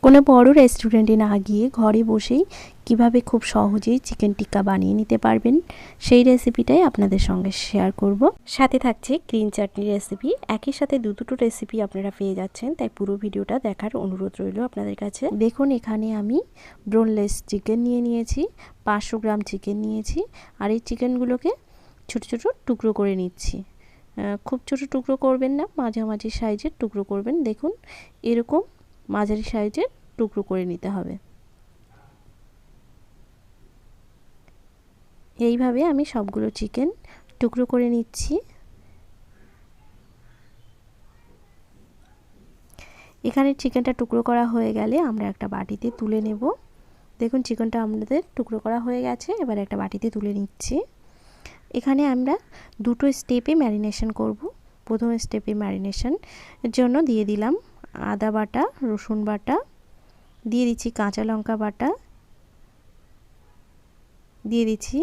কোনো বড় রেস্টুরেন্টে না গিয়ে ঘরে বসেই কিভাবে খুব সহজেই চিকেন টিক্কা বানিয়ে নিতে পারবেন সেই রেসিপিটাই আপনাদের সঙ্গে শেয়ার করব। সাথে থাকছে গ্রিন চাটনি রেসিপি। একই সাথে দুটো রেসিপি আপনারা পেয়ে যাচ্ছেন, তাই পুরো ভিডিওটা দেখার অনুরোধ রইল আপনাদের কাছে। দেখুন, এখানে আমি বোনলেস চিকেন নিয়ে নিয়েছি, 500 গ্রাম চিকেন নিয়েছি। আর এই চিকেনগুলোকে ছোট ছোট টুকরো করে নিচ্ছি। খুব ছোট টুকরো করবেন না, মাঝামাঝি সাইজের টুকরো করবেন। দেখুন, এরকম মাঝারি সাইজের টুকরো করে নিতে হবে। এইভাবে আমি সবগুলো চিকেন টুকরো করে নিচ্ছি। এখানে চিকেনটা টুকরো করা হয়ে গেলে আমরা একটা বাটিতে তুলে নেব। দেখুন, চিকেনটা আমাদের টুকরো করা হয়ে গেছে, এবার একটা বাটিতে তুলে নিচ্ছি। এখানে আমরা দুটো স্টেপে ম্যারিনেশন করব। প্রথম স্টেপে ম্যারিনেশনের জন্য দিয়ে দিলাম আদা বাটা, রসুন বাটা, দিয়ে দিচ্ছি কাঁচা লঙ্কা বাটা, দিয়ে দিচ্ছি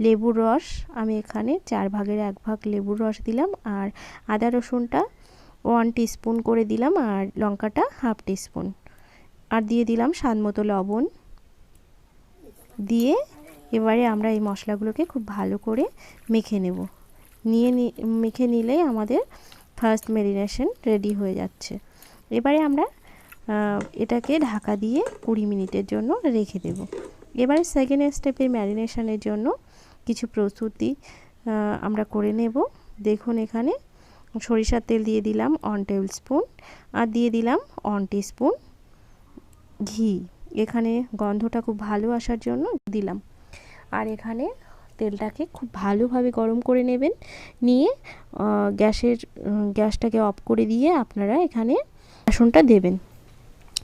লেবুর রস। আমি এখানে 4 ভাগের 1 ভাগ লেবুর রস দিলাম। আর আদা রসুনটা 1 টিস্পুন করে দিলাম, আর লঙ্কাটা 1/2 টিস্পুন। আর দিয়ে দিলাম স্বাদ মতো লবণ। দিয়ে এবারে আমরা এই মশলাগুলোকে খুব ভালো করে মেখে নেব। মেখে নিলেই আমাদের ফার্স্ট ম্যারিনেশন রেডি হয়ে যাচ্ছে। এবারে আমরা এটাকে ঢাকা দিয়ে 20 মিনিটের জন্য রেখে দেব। এবারে সেকেন্ড স্টেপের ম্যারিনেশনের জন্য কিছু প্রস্তুতি আমরা করে নেব। দেখুন, এখানে সরিষার তেল দিয়ে দিলাম 1 টেবিল স্পুন, আর দিয়ে দিলাম 1 টিস্পুন ঘি। এখানে গন্ধটা খুব ভালো আসার জন্য দিলাম। আর এখানে তেলটাকে খুব ভালোভাবে গরম করে নেবেন। নিয়ে গ্যাসটাকে অফ করে দিয়ে আপনারা এখানে বেসনটা দেবেন।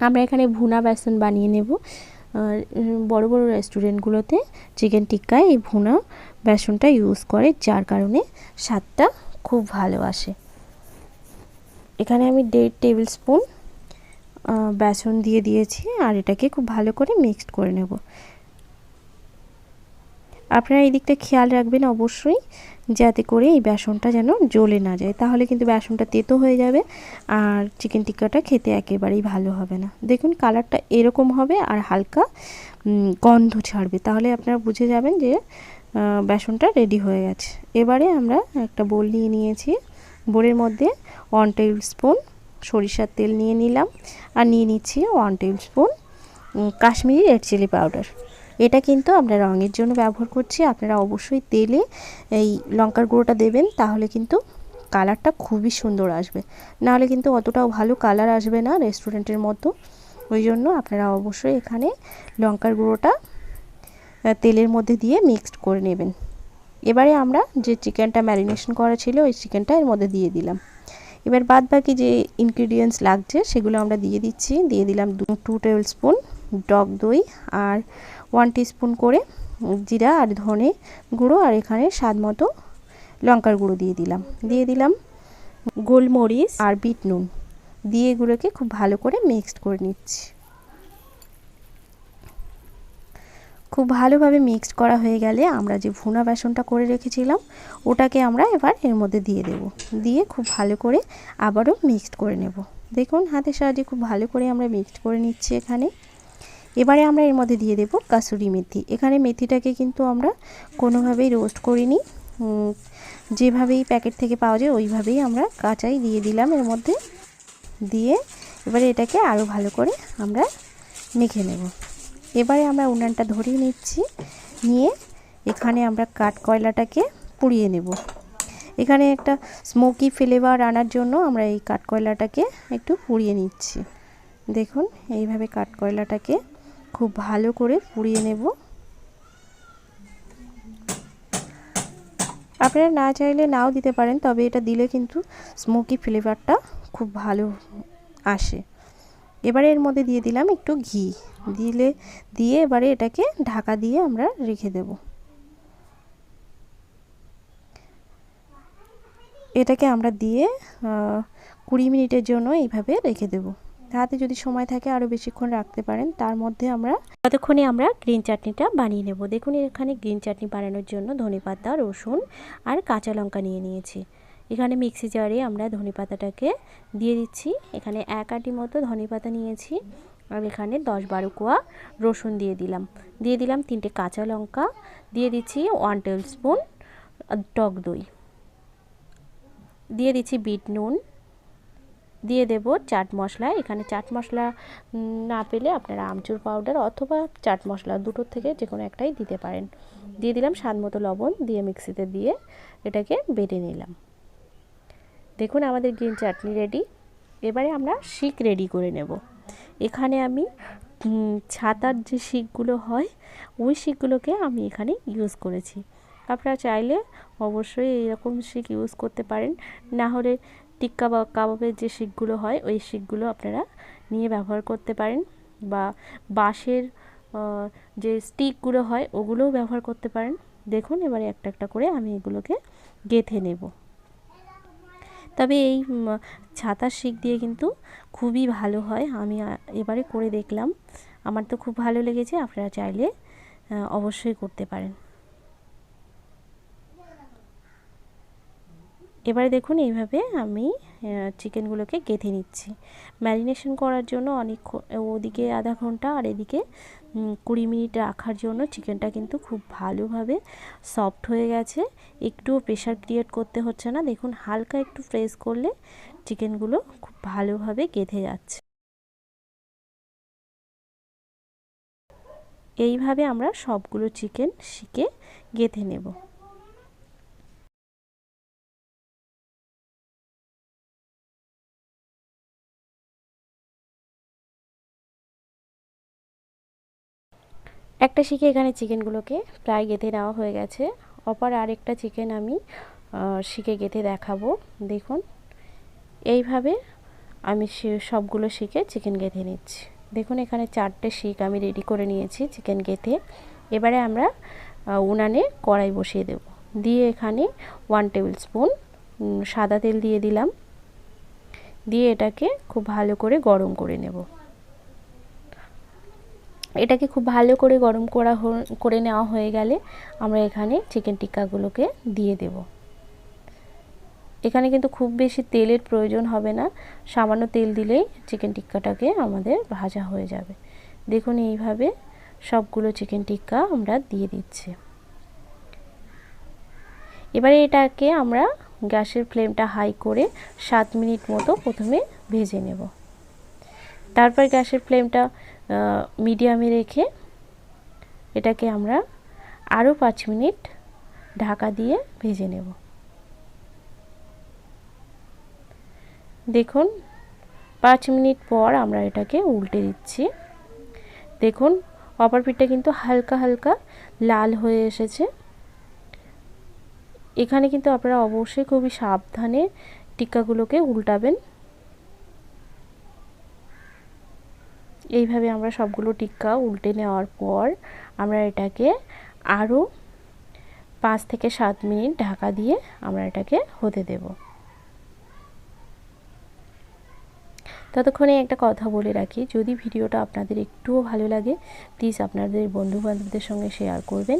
আমরা এখানে ভুনা বেসন বানিয়ে নেব। বড় বড় রেস্টুরেন্টগুলোতে চিকেন টিক্কায় এই ভুনা বেসনটা ইউজ করে, যার কারণে স্বাদটা খুব ভালো আসে। এখানে আমি 1.5 টেবিল স্পুন বেসন দিয়ে দিয়েছি, আর এটাকে খুব ভালো করে মিক্সড করে নেব। আপনারা এই দিকটা খেয়াল রাখবেন অবশ্যই, যাতে করে এই বেসনটা যেন জ্বলে না যায়, তাহলে কিন্তু বেসনটা তেতো হয়ে যাবে আর চিকেন টিক্কাটা খেতে একেবারেই ভালো হবে না। দেখুন, কালারটা এরকম হবে আর হালকা গন্ধ ছাড়বে, তাহলে আপনারা বুঝে যাবেন যে বেসনটা রেডি হয়ে গেছে। এবারে আমরা একটা বোল নিয়ে নিয়েছি। বোলের মধ্যে 1 টেবিল স্পুন সরিষার তেল নিয়ে নিলাম, আর নিয়ে নিচ্ছি 1 tablespoon Kashmiri red chilli powder. এটা কিন্তু আমরা রঙের জন্য ব্যবহার করছি। আপনারা অবশ্যই তেলে এই লঙ্কার গুঁড়োটা দেবেন, তাহলে কিন্তু কালারটা খুবই সুন্দর আসবে। নাহলে কিন্তু অতটাও ভালো কালার আসবে না রেস্টুরেন্টের মতো। ওই জন্য আপনারা অবশ্যই এখানে লঙ্কার গুঁড়োটা তেলের মধ্যে দিয়ে মিক্সড করে নেবেন। এবারে আমরা যে চিকেনটা ম্যারিনেশন করা ছিল ওই চিকেনটা এর মধ্যে দিয়ে দিলাম। এবার বাদ বাকি যে ইনগ্রিডিয়েন্টস লাগছে সেগুলো আমরা দিয়ে দিচ্ছি। দিয়ে দিলাম 2 টেবিল স্পুন টক দই, আর 1 টিস্পুন করে জিরা আর ধনে গুঁড়ো, আর এখানে স্বাদ মতো লঙ্কার গুঁড়ো দিয়ে দিলাম গোলমরিচ আর বিট নুন দিয়ে এগুলোকে খুব ভালো করে মিক্সড করে নিচ্ছি। খুব ভালোভাবে মিক্সড করা হয়ে গেলে আমরা যে ভুনা বেসনটা করে রেখেছিলাম ওটাকে আমরা এবার এর মধ্যে দিয়ে দেব। দিয়ে খুব ভালো করে আবারও মিক্সড করে নেব। দেখুন, হাতের সাহায্যে খুব ভালো করে আমরা মিক্সড করে নিচ্ছি এখানে। এবারে আমরা এর মধ্যে দিয়ে দেব কাসুরি মেথি। এখানে মেথিটাকে কিন্তু আমরা কোনোভাবেই রোস্ট করিনি, যেভাবেই প্যাকেট থেকে পাওয়া যায় ওইভাবেই আমরা কাঁচাই দিয়ে দিলাম এর মধ্যে। দিয়ে এবারে এটাকে আরও ভালো করে আমরা মেখে নেব। এবারে আমরা উনানটা ধরিয়ে নিচ্ছি। নিয়ে এখানে আমরা কাঠকয়লাটাকে পুড়িয়ে নেব। এখানে একটা স্মোকি ফ্লেভার আনার জন্য আমরা এই কাঠকয়লাটাকে একটু পুড়িয়ে নিচ্ছি। দেখুন, এইভাবে কাঠকয়লাটাকে খুব ভালো করে পুড়িয়ে নেব। আপনারা না চাইলে নাও দিতে পারেন, তবে এটা দিলে কিন্তু স্মোকি ফ্লেভারটা খুব ভালো আসে। এবারে এর মধ্যে দিয়ে দিলাম একটু ঘি। দিয়ে এবারে এটাকে ঢাকা দিয়ে আমরা রেখে দেব। এটাকে আমরা দিয়ে 20 মিনিটের জন্য এইভাবে রেখে দেব। হাতে যদি সময় থাকে আরও বেশিক্ষণ রাখতে পারেন। তার মধ্যে ততক্ষণে আমরা গ্রিন চাটনিটা বানিয়ে নেব। দেখুন, এখানে গ্রিন চাটনি বানানোর জন্য ধনেপাতা, রসুন আর কাঁচা লঙ্কা নিয়ে নিয়েছি। এখানে মিক্সি জারে আমরা ধনেপাতাটাকে দিয়ে দিচ্ছি। এখানে 1 আঁটি মতো ধনেপাতা নিয়েছি, আর এখানে 10-12 কোয়া রসুন দিয়ে দিলাম, 3টে কাঁচা লঙ্কা, দিয়ে দিচ্ছি 1 টেবিল স্পুন টক দই, দিয়ে দিচ্ছি বিট নুন, দিয়ে দেব চাট মশলা। এখানে চাট মশলা না পেলে আপনারা আমচুর পাউডার অথবা চাট মশলা দুটোর থেকে যে কোনো একটাই দিতে পারেন। দিয়ে দিলাম স্বাদ মতো লবণ, দিয়ে মিক্সিতে দিয়ে এটাকে বেটে নিলাম। দেখুন আমাদের গ্রিন চাটনি রেডি। এবারে আমরা শিক রেডি করে নেব। এখানে আমি ছাতার যে শিকগুলো হয় ওই শিকগুলোকে আমি এখানে ইউজ করেছি। আপনারা চাইলে অবশ্যই এইরকম শিক ইউজ করতে পারেন, না হলে টিক্কা বা কাবাবের যে শিকগুলো হয় ওই শিকগুলো আপনারা নিয়ে ব্যবহার করতে পারেন, বা বাঁশের যে স্টিকগুলো হয় ওগুলোও ব্যবহার করতে পারেন। দেখুন এবারে একটা একটা করে আমি এগুলোকে গেঁথে নেব। তবে এই ছাতার শিক দিয়ে কিন্তু খুবই ভালো হয়, আমি এবারে করে দেখলাম, আমার তো খুব ভালো লেগেছে। আপনারা চাইলে অবশ্যই করতে পারেন। এবারে দেখুন এইভাবে আমি চিকেনগুলোকে গেঁথে নিচ্ছি। ম্যারিনেশন করার জন্য ওদিকে আধা ঘন্টা আর এদিকে 20 মিনিট রাখার জন্য চিকেনটা কিন্তু খুব ভালোভাবে সফট হয়ে গেছে, একটুও প্রেশার ক্রিয়েট করতে হচ্ছে না। দেখুন হালকা একটু প্রেস করলে চিকেনগুলো খুব ভালোভাবে গেঁথে যাচ্ছে। এইভাবে আমরা সবগুলো চিকেন শিকে গেঁথে নেব। একটা শিকে এখানে চিকেনগুলোকে প্রায় গেঁথে নেওয়া হয়ে গেছে। অপর আরেকটা চিকেন আমি শিকে গেঁথে দেখাবো। দেখুন এইভাবে আমি সবগুলো শিকে চিকেন গেঁথে নিচ্ছি। দেখুন এখানে 4টে শিক আমি রেডি করে নিয়েছি চিকেন গেঁথে। এবারে আমরা উনানে কড়াই বসিয়ে দেব, দিয়ে এখানে 1 টেবিল স্পুন সাদা তেল দিয়ে দিলাম, দিয়ে এটাকে খুব ভালো করে গরম করে নেব। এটাকে খুব ভালো করে গরম করে নেওয়া হয়ে গেলে আমরা এখানে চিকেন টিক্কাগুলোকে দিয়ে দেব। এখানে কিন্তু খুব বেশি তেলের প্রয়োজন হবে না, সামান্য তেল দিলেই চিকেন টিক্কাটাকে আমাদের ভাজা হয়ে যাবে। দেখুন এইভাবে সবগুলো চিকেন টিক্কা আমরা দিয়ে দিচ্ছি। এবারে এটাকে আমরা গ্যাসের ফ্লেমটা হাই করে 7 মিনিট মতো প্রথমে ভেজে নেব। তারপর গ্যাসের ফ্লেমটা মিডিয়ামে রেখে এটাকে আমরা আরও 5 মিনিট ঢাকা দিয়ে ভেজে নেব। দেখুন 5 মিনিট পর আমরা এটাকে উল্টে দিচ্ছি। দেখুন অপর পিঠটা কিন্তু হালকা হালকা লাল হয়ে এসেছে। এখানে কিন্তু আপনারা অবশ্যই খুবই সাবধানে টিক্কাগুলোকে উল্টাবেন। এইভাবে আমরা সবগুলো টিক্কা উল্টে নেওয়ার পর আমরা এটাকে আরও 5 থেকে 7 মিনিট ঢাকা দিয়ে আমরা এটাকে হতে দেব। ততক্ষণে একটা কথা বলে রাখি, যদি ভিডিওটা আপনাদের একটুও ভালো লাগে প্লিজ আপনাদের বন্ধুবান্ধবদের সঙ্গে শেয়ার করবেন,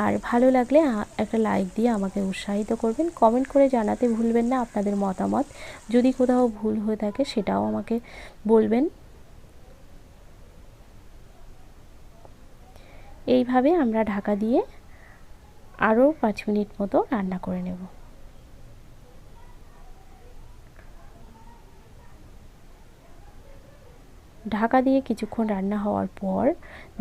আর ভালো লাগলে একটা লাইক দিয়ে আমাকে উৎসাহিত করবেন। কমেন্ট করে জানাতে ভুলবেন না আপনাদের মতামত, যদি কোথাও ভুল হয়ে থাকে সেটাও আমাকে বলবেন। এইভাবে আমরা ঢাকা দিয়ে আরও 5 মিনিট মতো রান্না করে নেব। ঢাকা দিয়ে কিছুক্ষণ রান্না হওয়ার পর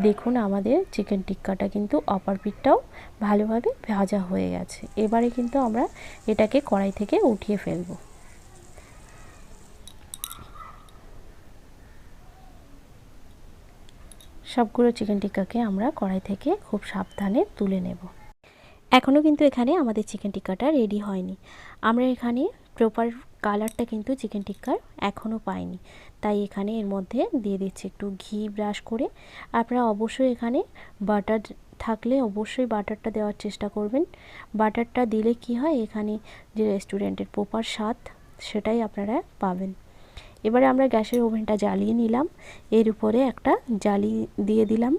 দেখুন আমাদের চিকেন টিক্কাটা কিন্তু অপর পিঠটাও ভালোভাবে ভাজা হয়ে গেছে। এবারে কিন্তু আমরা এটাকে কড়াই থেকে উঠিয়ে ফেলব। সবগুলো চিকেন টিক্কাকে আমরা কড়াই থেকে খুব সাবধানে তুলে নেব। এখনও কিন্তু এখানে আমাদের চিকেন টিক্কাটা রেডি হয়নি। আমরা এখানে প্রপার কালারটা কিন্তু চিকেন টিক্কার এখনও পাইনি, তাই এখানে এর মধ্যে দিয়ে দিচ্ছি একটু ঘি ব্রাশ করে। আপনারা অবশ্যই এখানে বাটার থাকলে অবশ্যই বাটারটা দেওয়ার চেষ্টা করবেন। বাটারটা দিলে কি হয়, এখানে যে রেস্টুরেন্টের প্রপার স্বাদ সেটাই আপনারা পাবেন। এবারে আমরা গ্যাসের ওভেনটা জ্বালিয়ে নিলাম, এর উপরে একটা জালি দিয়ে দিলাম,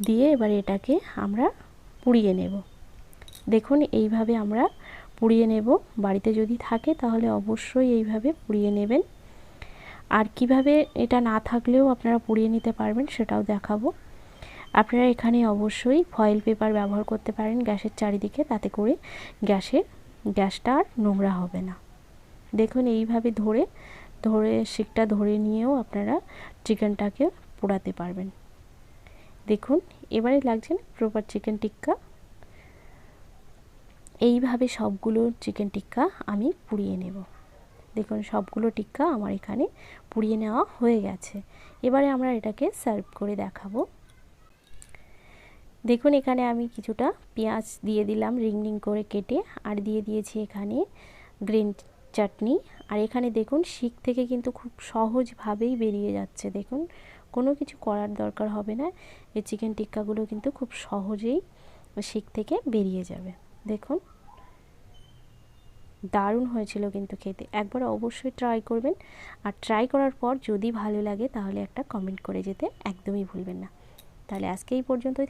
দিয়ে এবারে এটাকে আমরা পুড়িয়ে নেব। দেখুন এইভাবে আমরা পুড়িয়ে নেব। বাড়িতে যদি থাকে তাহলে অবশ্যই এইভাবে পুড়িয়ে নেবেন। আর কিভাবে এটা না থাকলেও আপনারা পুড়িয়ে নিতে পারবেন সেটাও দেখাবো। আপনারা এখানে অবশ্যই ফয়েল পেপার ব্যবহার করতে পারেন গ্যাসের চারিদিকে, তাতে করে গ্যাসটা আর নোংরা হবে না। দেখুন এইভাবে ধরে শিকটা ধরে নিয়েও আপনারা চিকেনটাকে পোড়াতে পারবেন। দেখুন এবারে লাগছে না প্রপার চিকেন টিক্কা। এইভাবে সবগুলো চিকেন টিক্কা আমি পুড়িয়ে নেব। দেখুন সবগুলো টিক্কা আমার এখানে পুড়িয়ে নেওয়া হয়ে গেছে। এবারে আমরা এটাকে সার্ভ করে দেখাবো। দেখুন এখানে আমি কিছুটা পেঁয়াজ দিয়ে দিলাম রিং রিং করে কেটে, আর দিয়ে দিয়েছি এখানে গ্রিন চাটনি। আর এখানে দেখুন শিক থেকে কিন্তু খুব সহজভাবেই বেরিয়ে যাচ্ছে। দেখুন কোনো কিছু করার দরকার হবে না, এই চিকেন টিক্কাগুলো কিন্তু খুব সহজেই শিক থেকে বেরিয়ে যাবে। দেখুন দারুণ হয়েছিল কিন্তু খেতে, একবার অবশ্যই ট্রাই করবেন। আর ট্রাই করার পর যদি ভালো লাগে তাহলে একটা কমেন্ট করে যেতে একদমই ভুলবেন না। তাহলে আজকে এই পর্যন্তই।